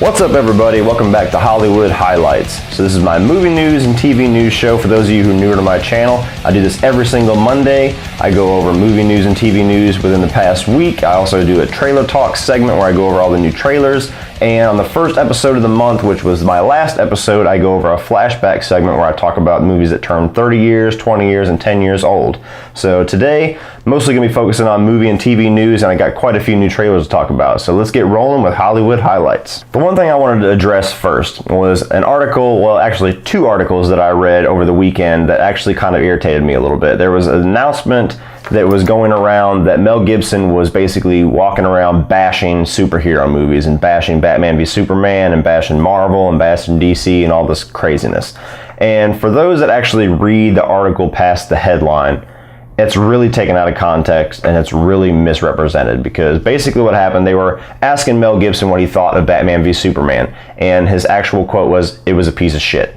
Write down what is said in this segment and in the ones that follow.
What's up, everybody? Welcome back to Hollywood Highlights. So this is my movie news and TV news show for those of you who are newer to my channel. I do this every single Monday. I go over movie news and TV news within the past week. I also do a trailer talk segment where I go over all the new trailers. And on the first episode of the month, which was my last episode, I go over a flashback segment where I talk about movies that turn 30 years, 20 years, and 10 years old. So today, mostly going to be focusing on movie and TV news, and I got quite a few new trailers to talk about. So let's get rolling with Hollywood Highlights. The one thing I wanted to address first was an article, well, actually two articles that I read over the weekend that actually kind of irritated me a little bit. There was an announcement that was going around that Mel Gibson was basically walking around bashing superhero movies and bashing Batman v Superman and bashing Marvel and bashing DC and all this craziness. And for those that actually read the article past the headline, it's really taken out of context and it's really misrepresented, because basically what happened, they were asking Mel Gibson what he thought of Batman v Superman, and his actual quote was, "It was a piece of shit."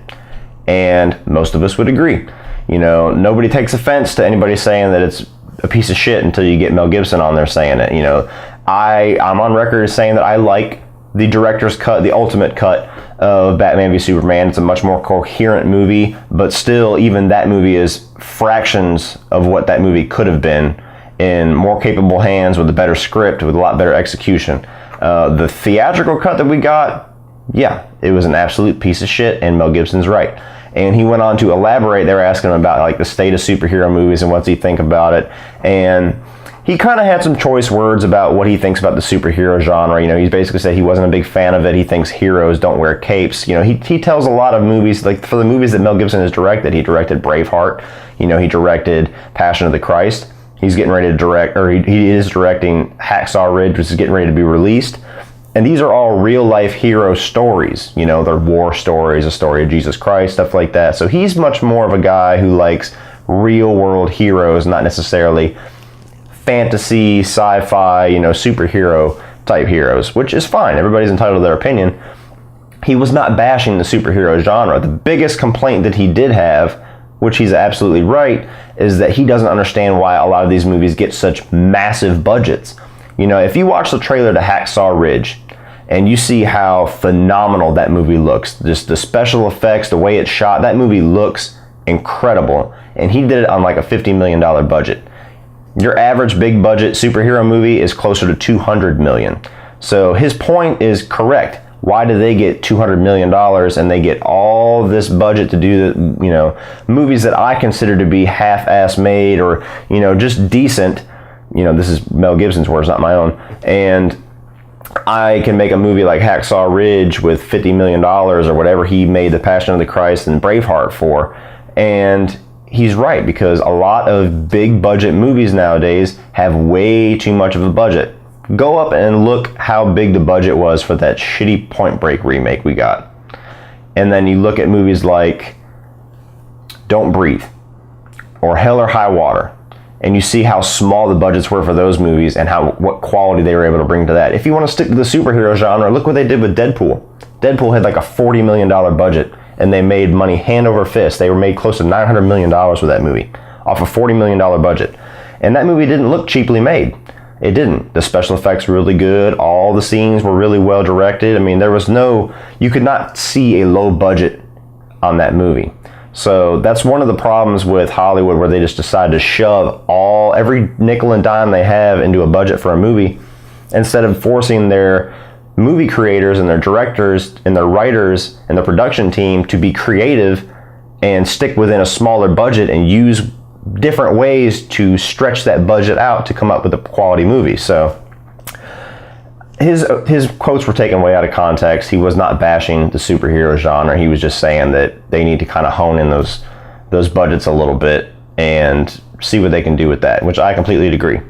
And most of us would agree. You know, nobody takes offense to anybody saying that it's a piece of shit until you get Mel Gibson on there saying it. You know, I'm on record as saying that I like the director's cut, the ultimate cut of Batman v Superman. It's a much more coherent movie, but still, even that movie is fractions of what that movie could have been in more capable hands with a better script, with a lot better execution. The theatrical cut that we got, yeah, it was an absolute piece of shit, and Mel Gibson's right. And he went on to elaborate. They were asking him about like the state of superhero movies and what's he think about it. And he kind of had some choice words about what he thinks about the superhero genre. You know, he basically said he wasn't a big fan of it. He thinks heroes don't wear capes. You know, he tells a lot of movies, like for the movies that Mel Gibson has directed, he directed Braveheart. You know, he directed Passion of the Christ. He's getting ready to direct, or he is directing Hacksaw Ridge, which is getting ready to be released. And these are all real life hero stories. You know, they're war stories, a story of Jesus Christ, stuff like that. So he's much more of a guy who likes real world heroes, not necessarily fantasy, sci-fi, you know, superhero type heroes, which is fine. Everybody's entitled to their opinion. He was not bashing the superhero genre. The biggest complaint that he did have, which he's absolutely right, is that he doesn't understand why a lot of these movies get such massive budgets. You know, if you watch the trailer to Hacksaw Ridge and you see how phenomenal that movie looks, just the special effects, the way it's shot, that movie looks incredible. And he did it on like a $50 million budget. Your average big budget superhero movie is closer to $200 million. So his point is correct. Why do they get $200 million and they get all this budget to do the, you know, movies that I consider to be half-ass made or, you know, just decent? You know, this is Mel Gibson's words, not my own. And I can make a movie like Hacksaw Ridge with $50 million or whatever he made The Passion of the Christ and Braveheart for. And he's right, because a lot of big budget movies nowadays have way too much of a budget. Go up and look how big the budget was for that shitty Point Break remake we got. And then you look at movies like Don't Breathe or Hell or High Water, and you see how small the budgets were for those movies and what quality they were able to bring to that. If you want to stick to the superhero genre, look what they did with Deadpool. Deadpool had like a $40 million budget, and they made money hand over fist. They were made close to $900 million with that movie, off a $40 million budget. And that movie didn't look cheaply made. It didn't. The special effects were really good. All the scenes were really well directed. I mean, you could not see a low budget on that movie. So that's one of the problems with Hollywood, where they just decide to shove every nickel and dime they have into a budget for a movie, instead of forcing their movie creators and their directors and their writers and the production team to be creative and stick within a smaller budget and use different ways to stretch that budget out to come up with a quality movie. So his quotes were taken way out of context. He was not bashing the superhero genre. He was just saying that they need to kind of hone in those budgets a little bit and see what they can do with that, which I completely agree.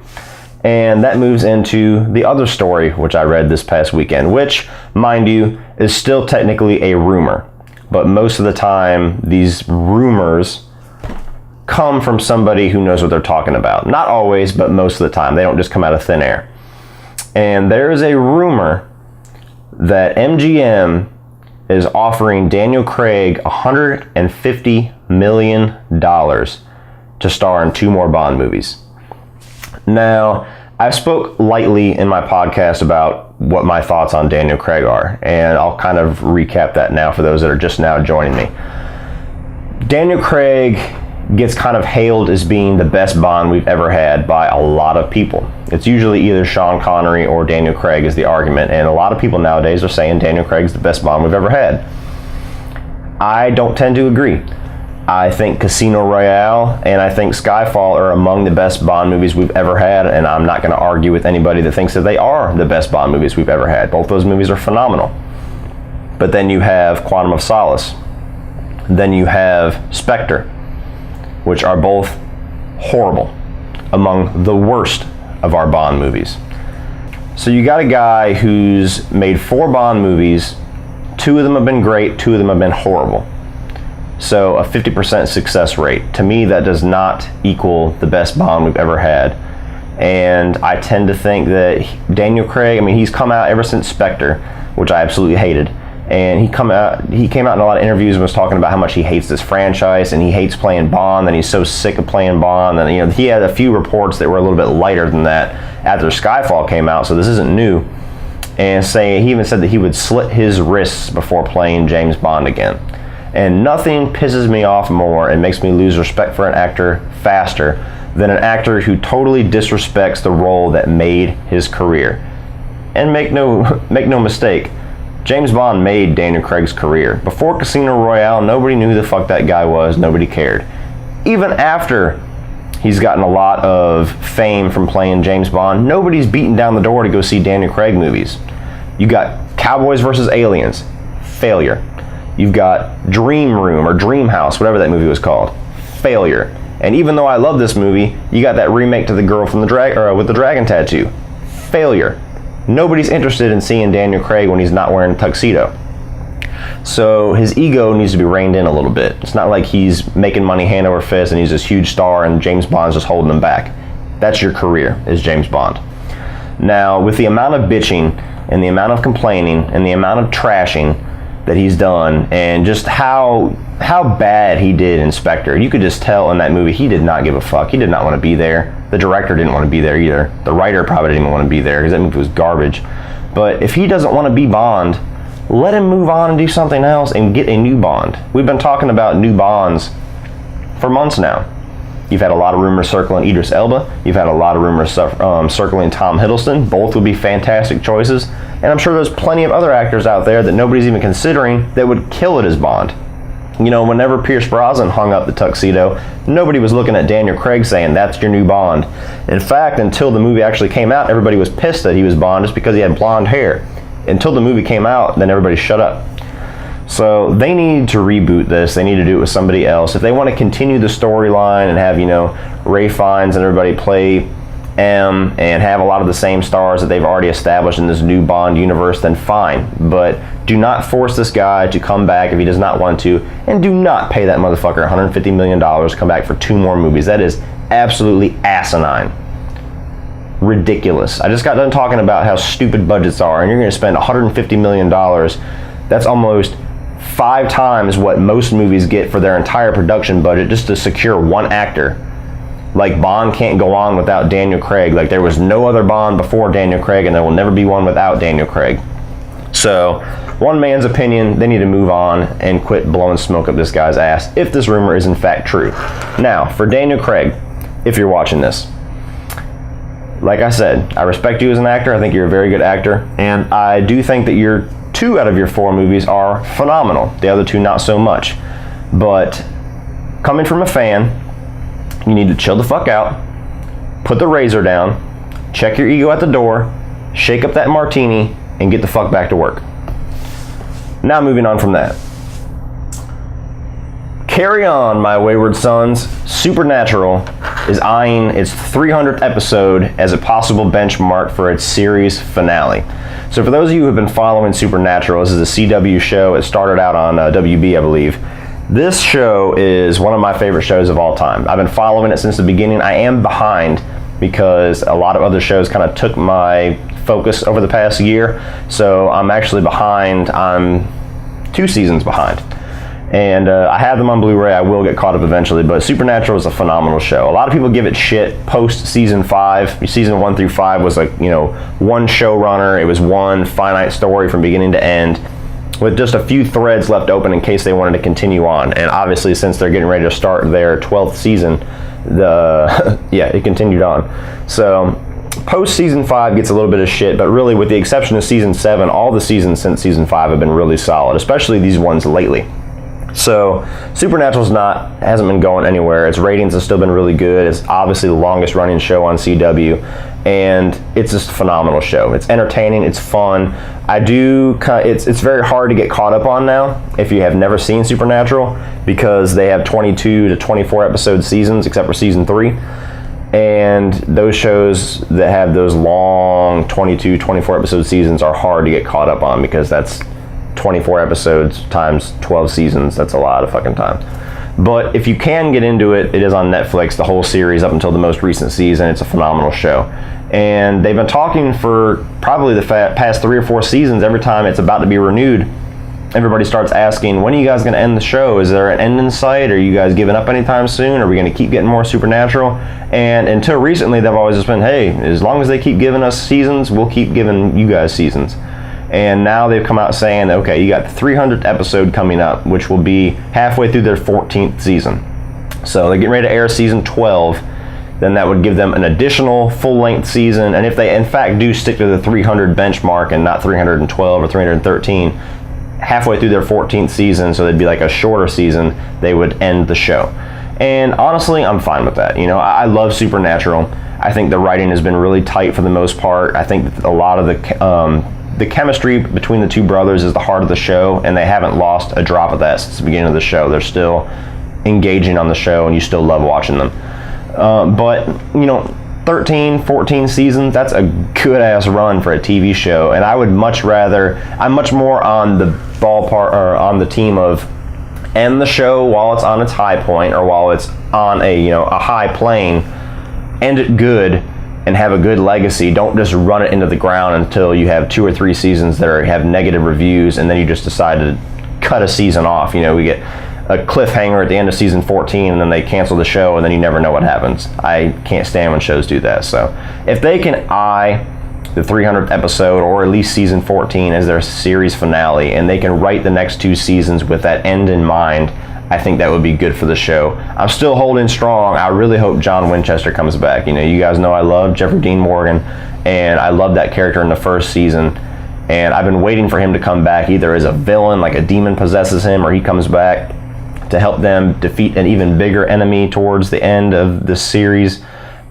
And that moves into the other story, which I read this past weekend, which, mind you, is still technically a rumor. But most of the time, these rumors come from somebody who knows what they're talking about. Not always, but most of the time. They don't just come out of thin air. And there is a rumor that MGM is offering Daniel Craig $150 million to star in 2 more Bond movies. Now, I spoke lightly in my podcast about what my thoughts on Daniel Craig are, and I'll kind of recap that now for those that are just now joining me. Daniel Craig gets kind of hailed as being the best Bond we've ever had by a lot of people. It's usually either Sean Connery or Daniel Craig is the argument, and a lot of people nowadays are saying Daniel Craig's the best Bond we've ever had. I don't tend to agree. I think Casino Royale and I think Skyfall are among the best Bond movies we've ever had, and I'm not going to argue with anybody that thinks that they are the best Bond movies we've ever had. Both those movies are phenomenal. But then you have Quantum of Solace. Then you have Spectre, which are both horrible, among the worst of our Bond movies. So you got a guy who's made 4 Bond movies. 2 of them have been great, 2 of them have been horrible. So a 50% success rate. To me, that does not equal the best Bond we've ever had. And I tend to think that Daniel Craig, he's come out ever since Spectre, which I absolutely hated. And he came out in a lot of interviews and was talking about how much he hates this franchise and he hates playing Bond and he's so sick of playing Bond. And he had a few reports that were a little bit lighter than that after Skyfall came out, so this isn't new. And he even said that he would slit his wrists before playing James Bond again. And nothing pisses me off more and makes me lose respect for an actor faster than an actor who totally disrespects the role that made his career. And make no mistake, James Bond made Daniel Craig's career. Before Casino Royale, nobody knew who the fuck that guy was. Nobody cared. Even after he's gotten a lot of fame from playing James Bond, nobody's beating down the door to go see Daniel Craig movies. You got Cowboys vs. Aliens, failure. You've got Dream Room or Dream House, whatever that movie was called, failure. And even though I love this movie, you got that remake to The Girl from with the Dragon Tattoo, failure. Nobody's interested in seeing Daniel Craig when he's not wearing a tuxedo. So his ego needs to be reined in a little bit. It's not like he's making money hand over fist and he's this huge star and James Bond's just holding him back. That's your career, is James Bond. Now, with the amount of bitching and the amount of complaining and the amount of trashing that he's done and just how bad he did in Spectre, you could just tell in that movie he did not give a fuck. He did not want to be there. The director didn't want to be there either. The writer probably didn't even want to be there because that movie was garbage. But if he doesn't want to be Bond, let him move on and do something else and get a new Bond. We've been talking about new Bonds for months now. You've had a lot of rumors circling Idris Elba. You've had a lot of rumors circling Tom Hiddleston. Both would be fantastic choices. And I'm sure there's plenty of other actors out there that nobody's even considering that would kill it as Bond. Whenever Pierce Brosnan hung up the tuxedo, nobody was looking at Daniel Craig saying, that's your new Bond. In fact, until the movie actually came out, everybody was pissed that he was Bond just because he had blonde hair. Until the movie came out, then everybody shut up. So they need to reboot this. They need to do it with somebody else. If they want to continue the storyline and have, Ralph Fiennes and everybody play M and have a lot of the same stars that they've already established in this new Bond universe, then fine. But do not force this guy to come back if he does not want to, and do not pay that motherfucker $150 million to come back for 2 more movies. That is absolutely asinine. Ridiculous. I just got done talking about how stupid budgets are, and you're going to spend $150 million. That's almost 5 times what most movies get for their entire production budget just to secure one actor. Like Bond can't go on without Daniel Craig. Like there was no other Bond before Daniel Craig, and there will never be one without Daniel Craig. So, one man's opinion, they need to move on and quit blowing smoke up this guy's ass if this rumor is in fact true. Now, for Daniel Craig, if you're watching this, like I said, I respect you as an actor. I think you're a very good actor, and I do think that your 2 out of your 4 movies are phenomenal. The other 2 not so much. But coming from a fan, you need to chill the fuck out, put the razor down, check your ego at the door, shake up that martini, and get the fuck back to work. Now moving on from that. Carry on, my wayward sons. Supernatural is eyeing its 300th episode as a possible benchmark for its series finale. So for those of you who have been following Supernatural, this is a CW show. It started out on WB, I believe. This show is one of my favorite shows of all time. I've been following it since the beginning. I am behind because a lot of other shows kind of took my focus over the past year. So I'm actually behind. I'm 2 seasons behind. And I have them on Blu-ray. I will get caught up eventually, but Supernatural is a phenomenal show. A lot of people give it shit post season 5. Season 1 through 5 was like, one showrunner. It was one finite story from beginning to end, with just a few threads left open in case they wanted to continue on. And obviously, since they're getting ready to start their 12th season, it continued on. So post season 5 gets a little bit of shit, but really, with the exception of season 7, all the seasons since season 5 have been really solid, especially these ones lately. So Supernatural's hasn't been going anywhere. Its ratings have still been really good. It's obviously the longest running show on CW, and it's just a phenomenal show. It's entertaining, it's fun. It's very hard to get caught up on now if you have never seen Supernatural, because they have 22 to 24 episode seasons, except for season 3. And those shows that have those long 22, 24 episode seasons are hard to get caught up on, because that's 24 episodes times 12 seasons. That's a lot of fucking time. But if you can get into it, it is on Netflix, the whole series up until the most recent season. It's a phenomenal show. And they've been talking for probably the past 3 or 4 seasons. Every time it's about to be renewed, everybody starts asking, when are you guys going to end the show? Is there an end in sight? Are you guys giving up anytime soon? Are we going to keep getting more Supernatural? And until recently, they've always just been, hey, as long as they keep giving us seasons, we'll keep giving you guys seasons. And now they've come out saying, okay, you got the 300th episode coming up, which will be halfway through their 14th season. So they're getting ready to air season 12. Then that would give them an additional full-length season. And if they, in fact, do stick to the 300 benchmark and not 312 or 313, halfway through their 14th season, so they'd be like a shorter season, they would end the show. And honestly, I'm fine with that. I love Supernatural. I think the writing has been really tight for the most part. I think that a lot of the chemistry between the two brothers is the heart of the show, and they haven't lost a drop of that since the beginning of the show. They're still engaging on the show, and you still love watching them. But 13, 14 seasons, that's a good-ass run for a TV show, and I'm much more on the ballpark, or on the team of end the show while it's on its high point, or while it's on a high plane, end it good, and have a good legacy. Don't just run it into the ground until you have 2 or 3 seasons that have negative reviews, and then you just decide to cut a season off. We get a cliffhanger at the end of season 14, and then they cancel the show, and then you never know what happens. I can't stand when shows do that. So if they can eye the 300th episode, or at least season 14 as their series finale, and they can write the next 2 seasons with that end in mind, I think that would be good for the show. I'm still holding strong. I really hope John Winchester comes back. You guys know I love Jeffrey Dean Morgan, and I love that character in the first season. And I've been waiting for him to come back, either as a villain, like a demon possesses him, or he comes back to help them defeat an even bigger enemy towards the end of the series.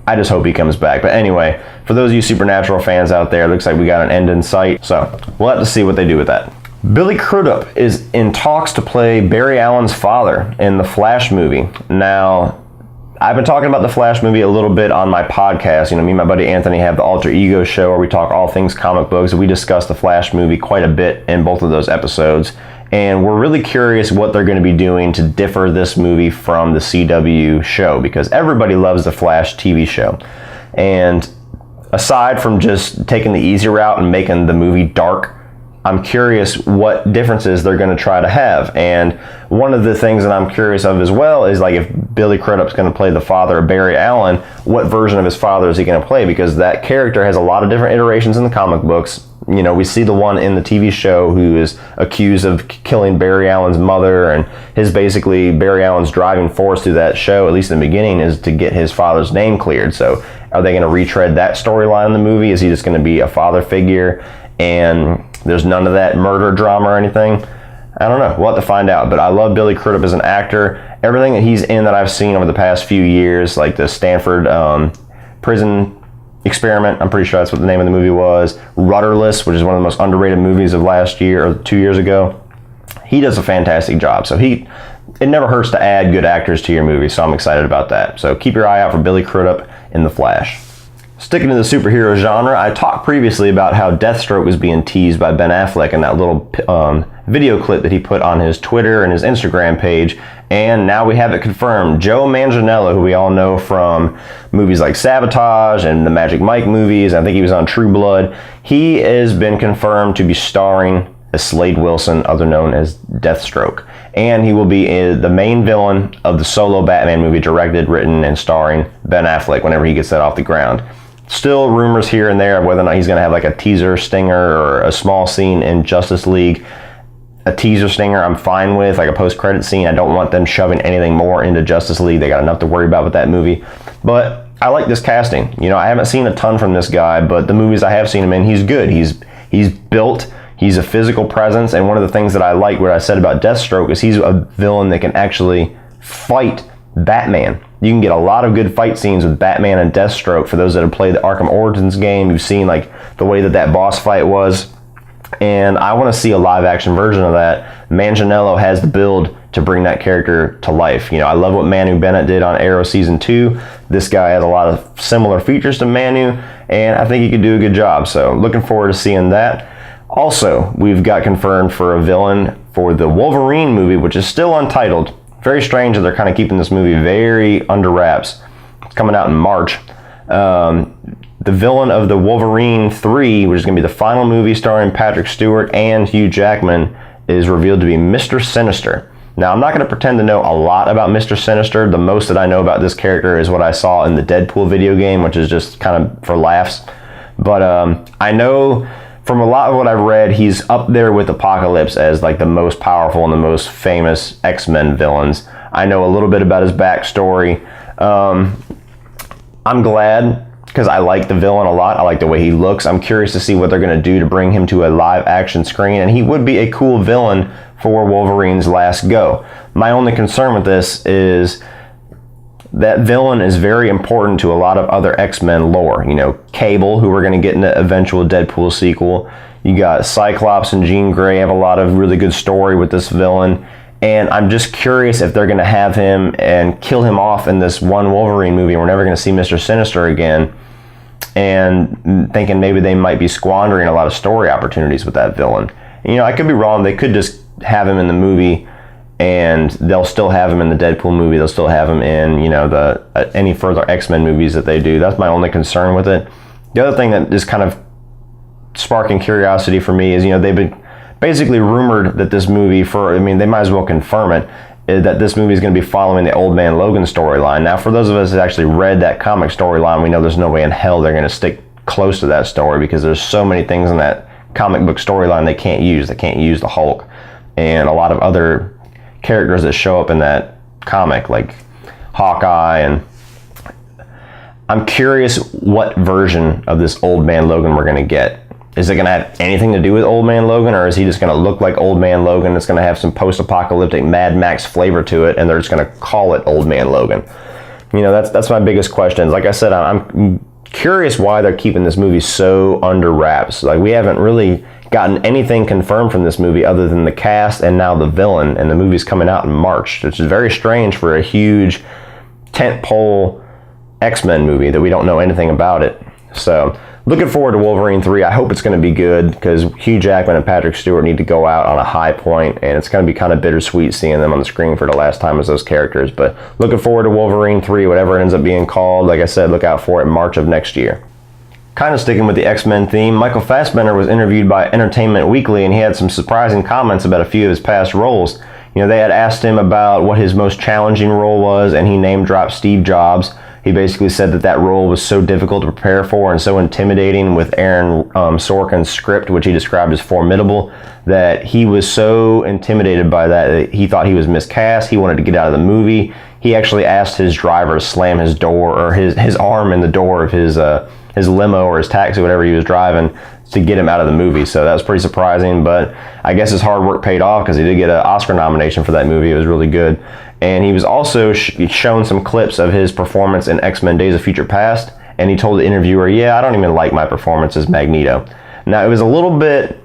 I just hope he comes back. But anyway, for those of you Supernatural fans out there, it looks like we got an end in sight. So we'll have to see what they do with that. Billy Crudup is in talks to play Barry Allen's father in the Flash movie. Now, I've been talking about the Flash movie a little bit on my podcast. Me and my buddy Anthony have the Alter Ego show where we talk all things comic books. We discuss the Flash movie quite a bit in both of those episodes. And we're really curious what they're going to be doing to differ this movie from the CW show, because everybody loves the Flash TV show. And aside from just taking the easy route and making the movie dark, I'm curious what differences they're going to try to have. And one of the things that I'm curious of as well is, like, if Billy Crudup's going to play the father of Barry Allen, what version of his father is he going to play? Because that character has a lot of different iterations in the comic books. We see the one in the TV show who is accused of killing Barry Allen's mother, and Barry Allen's driving force through that show, at least in the beginning, is to get his father's name cleared. So are they going to retread that storyline in the movie? Is he just going to be a father figure, and there's none of that murder drama or anything? I don't know. We'll have to find out. But I love Billy Crudup as an actor. Everything that he's in that I've seen over the past few years, like the Stanford prison experiment, I'm pretty sure that's what the name of the movie was. Rudderless, which is one of the most underrated movies of last year or 2 years ago. He does a fantastic job. So it never hurts to add good actors to your movie. So I'm excited about that. So keep your eye out for Billy Crudup in The Flash. Sticking to the superhero genre, I talked previously about how Deathstroke was being teased by Ben Affleck in that little video clip that he put on his Twitter and his Instagram page, and now we have it confirmed. Joe Manganiello, who we all know from movies like Sabotage and the Magic Mike movies, I think he was on True Blood, he has been confirmed to be starring as Slade Wilson, other known as Deathstroke. And he will be the main villain of the solo Batman movie, directed, written, and starring Ben Affleck whenever he gets that off the ground. Still rumors here and there of whether or not he's going to have like a teaser stinger or a small scene in Justice League. A teaser stinger I'm fine with, like a post-credit scene. I don't want them shoving anything more into Justice League. They got enough to worry about with that movie. But I like this casting. You know, I haven't seen a ton from this guy, but the movies I have seen him in, he's good. He's built. He's a physical presence. And one of the things that I like, what I said about Deathstroke, is he's a villain that can actually fight Batman. You can get a lot of good fight scenes with Batman and Deathstroke. For those that have played the Arkham Origins game, you've seen like the way that boss fight was. And I want to see a live action version of that. Manganiello has the build to bring that character to life. You know, I love what Manu Bennett did on Arrow Season 2. This guy has a lot of similar features to Manu, and I think he could do a good job. So looking forward to seeing that. Also, we've got confirmed for a villain for the Wolverine movie, which is still untitled. Very strange that they're kind of keeping this movie very under wraps. It's coming out in March. The villain of the Wolverine 3, which is going to be the final movie starring Patrick Stewart and Hugh Jackman, is revealed to be Mr. Sinister. Now, I'm not going to pretend to know a lot about Mr. Sinister. The most that I know about this character is what I saw in the Deadpool video game, which is just kind of for laughs. But I know from a lot of what I've read, he's up there with Apocalypse as like the most powerful and the most famous X-Men villains. I know a little bit about his backstory. I'm glad, because I like the villain a lot. I like the way he looks. I'm curious to see what they're going to do to bring him to a live action screen, and he would be a cool villain for Wolverine's last go. My only concern with this is that villain is very important to a lot of other X-Men lore. You know, Cable, who we're going to get in the eventual Deadpool sequel. You got Cyclops and Jean Grey have a lot of really good story with this villain. And I'm just curious if they're going to have him and kill him off in this one Wolverine movie. We're never going to see Mr. Sinister again. And thinking maybe they might be squandering a lot of story opportunities with that villain. You know, I could be wrong. They could just have him in the movie, and they'll still have him in the Deadpool movie. They'll still have him in, you know, the any further X-Men movies that they do. That's my only concern with it. The other thing that is kind of sparking curiosity for me is, you know, they've been basically rumored that this movie, they might as well confirm it, that this movie is going to be following the Old Man Logan storyline. Now, for those of us that actually read that comic storyline, we know there's no way in hell they're going to stick close to that story, because there's so many things in that comic book storyline they can't use. They can't use the Hulk and a lot of other characters that show up in that comic, like Hawkeye. And I'm curious what version of this Old Man Logan we're going to get. Is it going to have anything to do with Old Man Logan, or is he just going to look like Old Man Logan? It's going to have some post-apocalyptic Mad Max flavor to it, and they're just going to call it Old Man Logan. You know, that's my biggest question. Like I said, I'm curious why they're keeping this movie so under wraps. Like, we haven't really gotten anything confirmed from this movie other than the cast and now the villain, and the movie's coming out in March, which is very strange for a huge tentpole X-Men movie that we don't know anything about it. So, looking forward to Wolverine 3. I hope it's going to be good, because Hugh Jackman and Patrick Stewart need to go out on a high point, and it's going to be kind of bittersweet seeing them on the screen for the last time as those characters. But looking forward to Wolverine 3, whatever it ends up being called. Like I said, look out for it in March of next year. Kind of sticking with the X-Men theme, Michael Fassbender was interviewed by Entertainment Weekly, and he had some surprising comments about a few of his past roles. You know, they had asked him about what his most challenging role was, and he name-dropped Steve Jobs. He basically said that role was so difficult to prepare for and so intimidating with Aaron Sorkin's script, which he described as formidable, that he was so intimidated by that he thought he was miscast. He wanted to get out of the movie. He actually asked his driver to slam his door, or his arm in the door of his limo or his taxi, whatever he was driving, to get him out of the movie. So that was pretty surprising, but I guess his hard work paid off, because he did get an Oscar nomination for that movie. It was really good. And he was also shown some clips of his performance in X-Men Days of Future Past, and he told the interviewer, yeah, I don't even like my performance as Magneto. Now, it was a little bit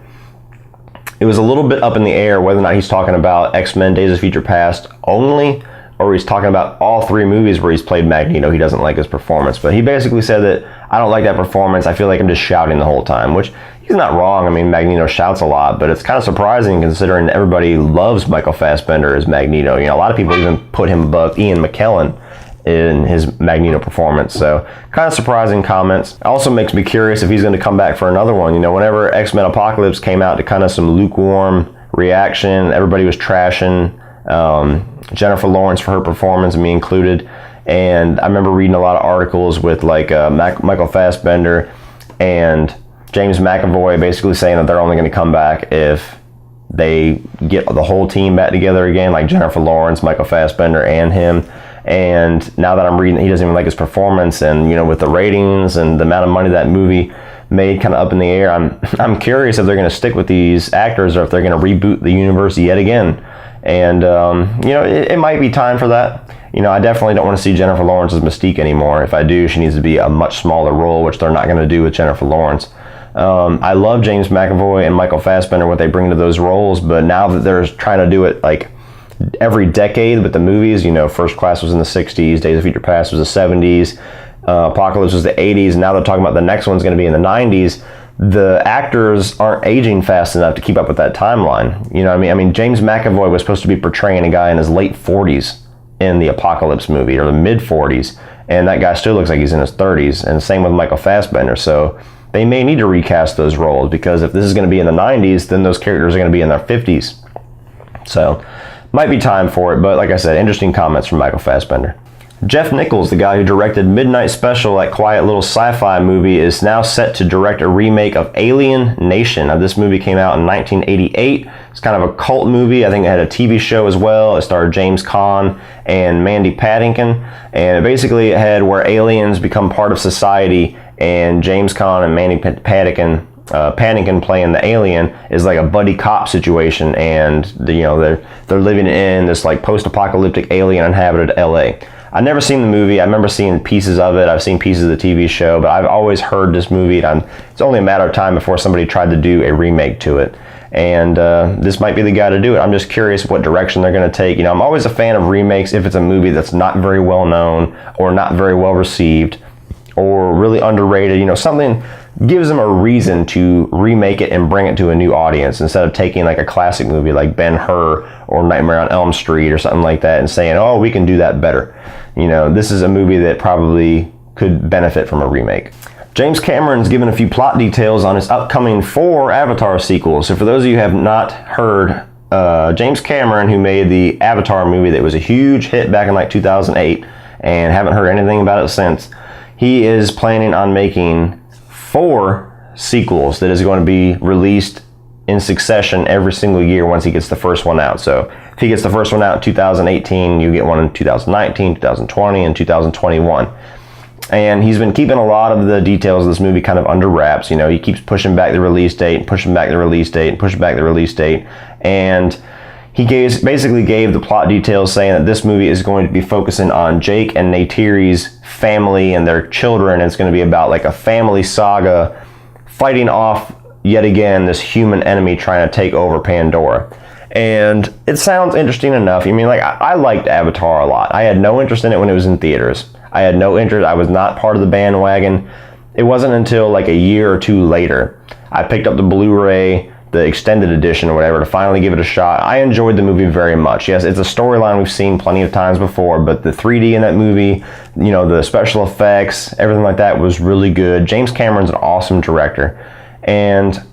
up in the air whether or not he's talking about X-Men Days of Future Past only, or he's talking about all three movies where he's played Magneto. He doesn't like his performance. But he basically said that, I don't like that performance. I feel like I'm just shouting the whole time, which he's not wrong. I mean, Magneto shouts a lot, but it's kind of surprising considering everybody loves Michael Fassbender as Magneto. You know, a lot of people even put him above Ian McKellen in his Magneto performance. So kind of surprising comments. It also makes me curious if he's going to come back for another one. You know, whenever X-Men Apocalypse came out, to kind of some lukewarm reaction, everybody was trashing Jennifer Lawrence for her performance, me included. And I remember reading a lot of articles with like Michael Fassbender and James McAvoy basically saying that they're only going to come back if they get the whole team back together again, like Jennifer Lawrence, Michael Fassbender, and him. And now that I'm reading, he doesn't even like his performance, and you know, with the ratings and the amount of money that movie made kind of up in the air, I'm curious if they're going to stick with these actors or if they're going to reboot the universe yet again. And you know, it might be time for that. You know, I definitely don't want to see Jennifer Lawrence as Mystique anymore. If I do, she needs to be a much smaller role, which they're not going to do with Jennifer Lawrence. I love James McAvoy and Michael Fassbender, what they bring to those roles, but now that they're trying to do it like every decade with the movies, you know, First Class was in the 60s, Days of Future Past was the 70s, Apocalypse was the 80s, and now they're talking about the next one's going to be in the 90s. The actors aren't aging fast enough to keep up with that timeline. You know what I mean? James McAvoy was supposed to be portraying a guy in his late 40s in the Apocalypse movie, or the mid 40s, and that guy still looks like he's in his 30s, and same with Michael Fassbender. So they may need to recast those roles, because if this is going to be in the 90s, then those characters are going to be in their 50s. So might be time for it, but like I said, interesting comments from Michael Fassbender. Jeff Nichols, the guy who directed Midnight Special, that quiet little sci-fi movie, is now set to direct a remake of Alien Nation. Now, this movie came out in 1988. It's kind of a cult movie. I think it had a TV show as well. It starred James Caan and Mandy Patinkin, and basically it had where aliens become part of society, and James Caan and Mandy Patinkin playing the alien is like a buddy cop situation, and they're living in this like post-apocalyptic alien inhabited LA. I've never seen the movie. I remember seeing pieces of it. I've seen pieces of the TV show, but I've always heard this movie, and it's only a matter of time before somebody tried to do a remake to it. And this might be the guy to do it. I'm just curious what direction they're going to take. You know, I'm always a fan of remakes if it's a movie that's not very well known or not very well received or really underrated. You know, something gives them a reason to remake it and bring it to a new audience, instead of taking like a classic movie like Ben-Hur or Nightmare on Elm Street or something like that and saying, oh, we can do that better. You know, this is a movie that probably could benefit from a remake. James Cameron's given a few plot details on his upcoming 4 Avatar sequels. So for those of you who have not heard, James Cameron, who made the Avatar movie that was a huge hit back in like 2008 and haven't heard anything about it since, he is planning on making 4 sequels that is going to be released in succession every single year once he gets the first one out. So if he gets the first one out in 2018, you get one in 2019, 2020, and 2021. And he's been keeping a lot of the details of this movie kind of under wraps. You know, he keeps pushing back the release date, pushing back the release date, pushing back the release date. And he basically gave the plot details saying that this movie is going to be focusing on Jake and Neytiri's family and their children. It's going to be about like a family saga fighting off yet again this human enemy trying to take over Pandora. And it sounds interesting enough. I mean, like, I liked Avatar a lot. I had no interest in it when it was in theaters. I had no interest. I was not part of the bandwagon. It wasn't until like a year or 2 later I picked up the Blu-ray, the extended edition or whatever, to finally give it a shot. I enjoyed the movie very much. Yes, it's a storyline we've seen plenty of times before, but the 3D in that movie, you know, the special effects, everything like that was really good. James Cameron's an awesome director. And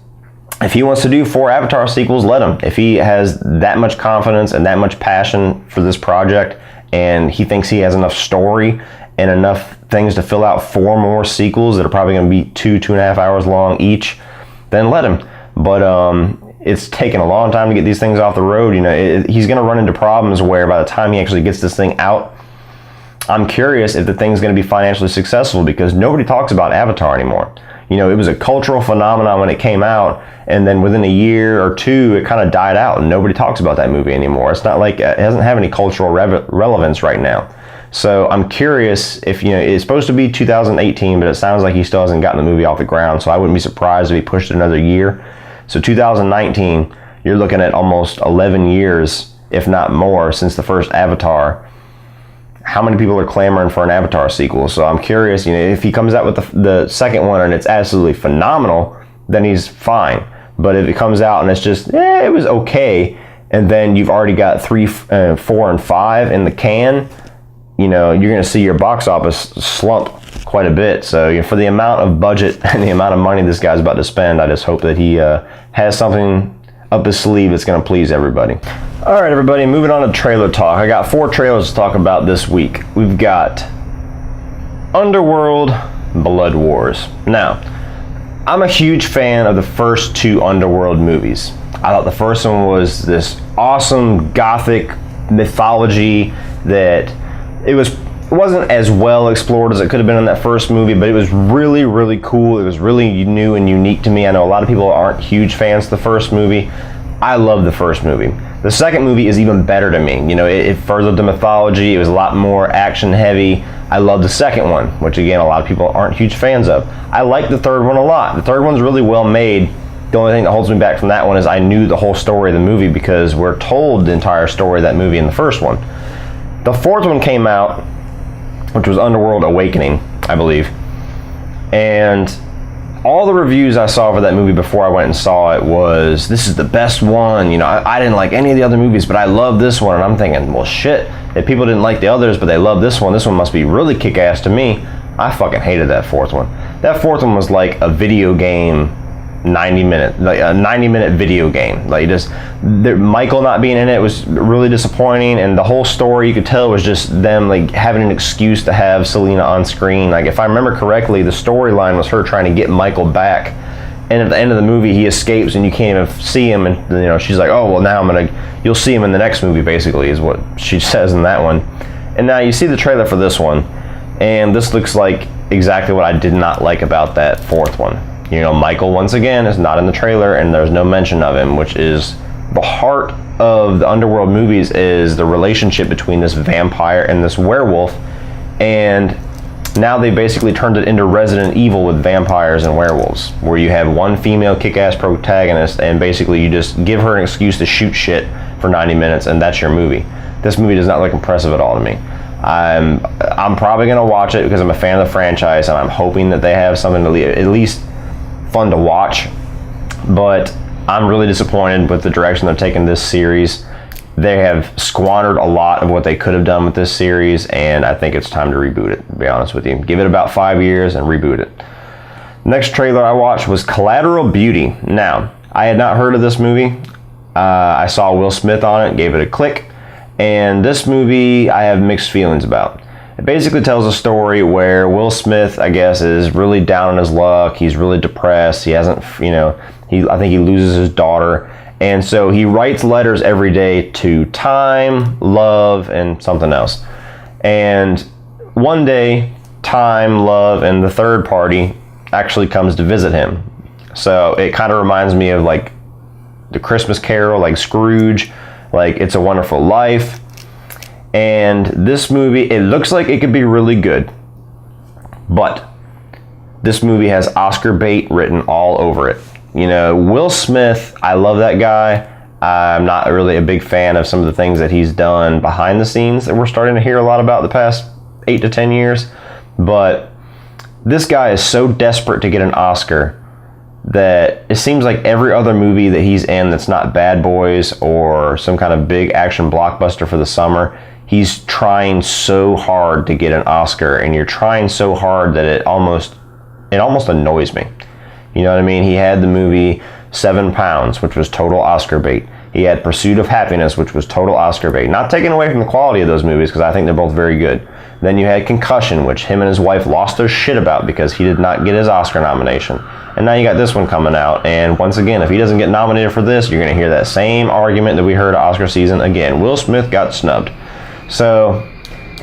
if he wants to do 4 Avatar sequels, let him. If he has that much confidence and that much passion for this project, and he thinks he has enough story and enough things to fill out 4 more sequels that are probably going to be 2.5 hours long each, then let him. But it's taken a long time to get these things off the road. You know, he's going to run into problems where by the time he actually gets this thing out, I'm curious if the thing's going to be financially successful, because nobody talks about Avatar anymore. You know, it was a cultural phenomenon when it came out, and then within a year or 2, it kind of died out, and nobody talks about that movie anymore. It's not like it doesn't have any cultural relevance right now. So I'm curious if, you know, it's supposed to be 2018, but it sounds like he still hasn't gotten the movie off the ground, so I wouldn't be surprised if he pushed it another year. So 2019, you're looking at almost 11 years, if not more, since the first Avatar. How many people are clamoring for an Avatar sequel? So I'm curious, you know, if he comes out with the second one and it's absolutely phenomenal, then he's fine. But if it comes out and it's just, it was okay, and then you've already got 3, 4, and 5 in the can, you're going to see your box office slump quite a bit. So for the amount of budget and the amount of money this guy's about to spend, I just hope that he has something up his sleeve that's going to please everybody. All right, everybody, moving on to trailer talk. I got 4 trailers to talk about this week. We've got Underworld, Blood Wars. Now, I'm a huge fan of the first 2 Underworld movies. I thought the first one was this awesome gothic mythology that it wasn't as well explored as it could have been in that first movie, but it was really, really cool. It was really new and unique to me. I know a lot of people aren't huge fans of the first movie. I love the first movie. The second movie is even better to me. It furthered the mythology. It was a lot more action heavy. I love the second one, which again, a lot of people aren't huge fans of. I like the third one a lot. The third one's really well made. The only thing that holds me back from that one is I knew the whole story of the movie because we're told the entire story of that movie in the first one. The fourth one came out, which was Underworld Awakening, I believe. And all the reviews I saw for that movie before I went and saw it was, this is the best one. I didn't like any of the other movies, but I love this one. And I'm thinking, well, shit, if people didn't like the others, but they love this one must be really kick-ass to me. I fucking hated that fourth one. That fourth one was like a video game 90-minute video game. Michael not being in it was really disappointing, and the whole story, you could tell, was just them having an excuse to have Selena on screen. If I remember correctly, the storyline was her trying to get Michael back, and at the end of the movie he escapes and you can't even see him, and she's like, oh well, now you'll see him in the next movie, basically, is what she says in that one. And now you see the trailer for this one, and this looks like exactly what I did not like about that fourth one. Michael, once again, is not in the trailer, and there's no mention of him, which is the heart of the Underworld movies, is the relationship between this vampire and this werewolf. And now they basically turned it into Resident Evil with vampires and werewolves, where you have one female kick-ass protagonist, and basically you just give her an excuse to shoot shit for 90 minutes, and that's your movie. This movie does not look impressive at all to me. I'm probably going to watch it because I'm a fan of the franchise, and I'm hoping that they have something to at least fun to watch, but I'm really disappointed with the direction they're taking this series. They have squandered a lot of what they could have done with this series, and I think it's time to reboot it, to be honest with you. Give it about 5 years and reboot it. Next trailer I watched was Collateral Beauty. Now, I had not heard of this movie. I saw Will Smith on it, gave it a click, and this movie I have mixed feelings about. It basically tells a story where Will Smith, I guess, is really down on his luck. He's really depressed. He hasn't, I think he loses his daughter. And so he writes letters every day to time, love, and something else. And one day, time, love, and the third party actually comes to visit him. So it kind of reminds me of the Christmas Carol, Scrooge, It's a Wonderful Life. And this movie, it looks like it could be really good, but this movie has Oscar bait written all over it. Will Smith, I love that guy. I'm not really a big fan of some of the things that he's done behind the scenes that we're starting to hear a lot about the past 8 to 10 years. But this guy is so desperate to get an Oscar that it seems like every other movie that he's in that's not Bad Boys or some kind of big action blockbuster for the summer, he's trying so hard to get an Oscar, and you're trying so hard that it almost annoys me. You know what I mean? He had the movie 7 Pounds, which was total Oscar bait. He had Pursuit of Happiness, which was total Oscar bait. Not taking away from the quality of those movies, because I think they're both very good. Then you had Concussion, which him and his wife lost their shit about because he did not get his Oscar nomination. And now you got this one coming out, and once again, if he doesn't get nominated for this, you're going to hear that same argument that we heard at Oscar season again. Will Smith got snubbed. So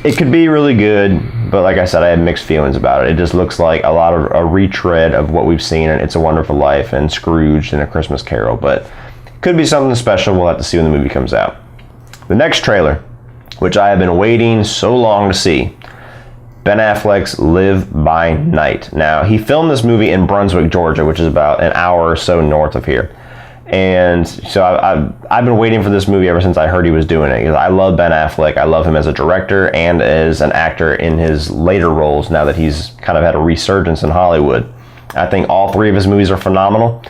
it could be really good, but like I said, I had mixed feelings about it. It just looks like a lot of a retread of what we've seen in It's a Wonderful Life and Scrooge and A Christmas Carol, but could be something special. We'll have to see when the movie comes out. The next trailer, which I have been waiting so long to see, Ben Affleck's Live by Night. Now, he filmed this movie in Brunswick, Georgia, which is about an hour or so north of here. And so I've been waiting for this movie ever since I heard he was doing it. I love Ben Affleck. I love him as a director and as an actor in his later roles now that he's kind of had a resurgence in Hollywood. I think all 3 of his movies are phenomenal.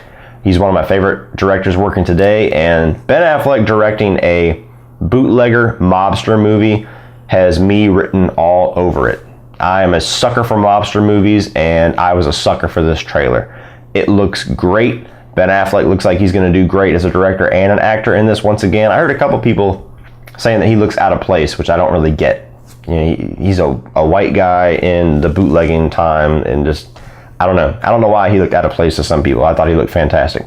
He's one of my favorite directors working today, and Ben Affleck directing a bootlegger mobster movie has me written all over it. I am a sucker for mobster movies, and I was a sucker for this trailer. It looks great. Ben Affleck looks like he's going to do great as a director and an actor in this once again. I heard a couple people saying that he looks out of place, which I don't really get. You know, he's a white guy in the bootlegging time, and just, I don't know. I don't know why he looked out of place to some people. I thought he looked fantastic.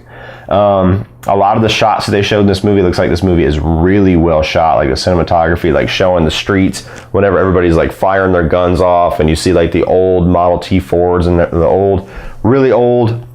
A lot of the shots that they showed in this movie, looks like this movie is really well shot, like the cinematography, like showing the streets whenever everybody's like firing their guns off, and you see like the old Model T Fords and the old, really old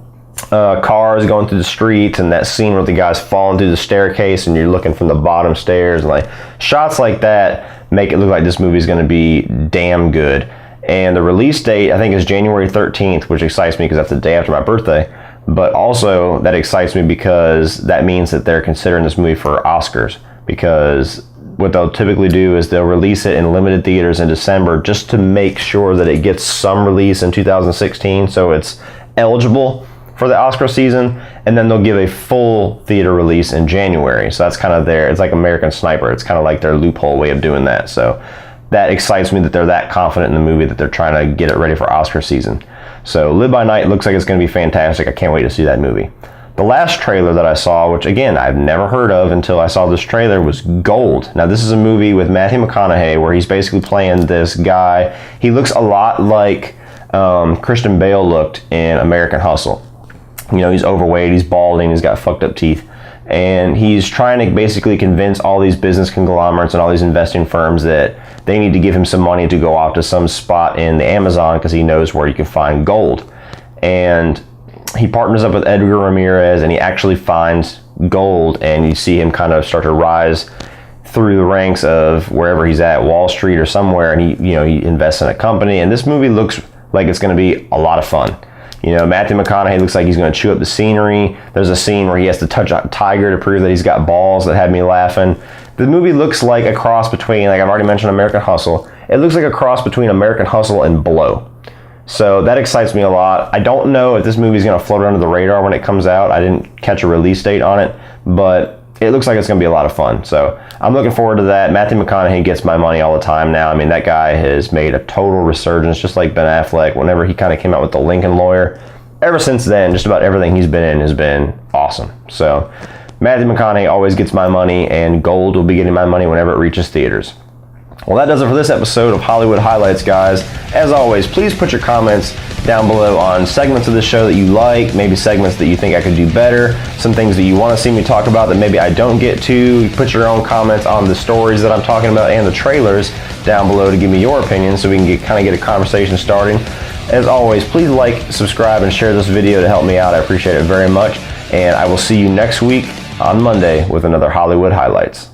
cars going through the streets, and that scene where the guy's falling through the staircase and you're looking from the bottom stairs, and like shots like that make it look like this movie is going to be damn good. And the release date, I think, is January 13th, which excites me because that's the day after my birthday. But also that excites me because that means that they're considering this movie for Oscars, because what they'll typically do is they'll release it in limited theaters in December just to make sure that it gets some release in 2016, so it's eligible for the Oscar season, and then they'll give a full theater release in January. So that's kind of it's like American Sniper. It's kind of like their loophole way of doing that. So that excites me that they're that confident in the movie that they're trying to get it ready for Oscar season. So Live by Night looks like it's going to be fantastic. I can't wait to see that movie. The last trailer that I saw, which again I've never heard of until I saw this trailer, was Gold. Now this is a movie with Matthew McConaughey where he's basically playing this guy. He looks a lot like Christian Bale looked in American Hustle. You know, he's overweight, he's balding, he's got fucked up teeth, and he's trying to basically convince all these business conglomerates and all these investing firms that they need to give him some money to go off to some spot in the Amazon because he knows where you can find gold. And he partners up with Edgar Ramirez, and he actually finds gold, and you see him kind of start to rise through the ranks of wherever he's at, Wall Street or somewhere, and he invests in a company. And this movie looks like it's going to be a lot of fun. You know, Matthew McConaughey looks like he's going to chew up the scenery. There's a scene where he has to touch a tiger to prove that he's got balls that had me laughing. The movie looks like a cross between, like I've already mentioned, American Hustle. It looks like a cross between American Hustle and Blow. So that excites me a lot. I don't know if this movie is going to float under the radar when it comes out. I didn't catch a release date on it, but it looks like it's going to be a lot of fun. So I'm looking forward to that. Matthew McConaughey gets my money all the time now. I mean, that guy has made a total resurgence, just like Ben Affleck. Whenever he kind of came out with The Lincoln Lawyer, ever since then, just about everything he's been in has been awesome. So Matthew McConaughey always gets my money, and Gold will be getting my money whenever it reaches theaters. Well, that does it for this episode of Hollywood Highlights, guys. As always, please put your comments down below on segments of the show that you like, maybe segments that you think I could do better, some things that you want to see me talk about that maybe I don't get to. Put your own comments on the stories that I'm talking about and the trailers down below to give me your opinion so we can get a conversation starting. As always, please like, subscribe, and share this video to help me out. I appreciate it very much, and I will see you next week on Monday with another Hollywood Highlights.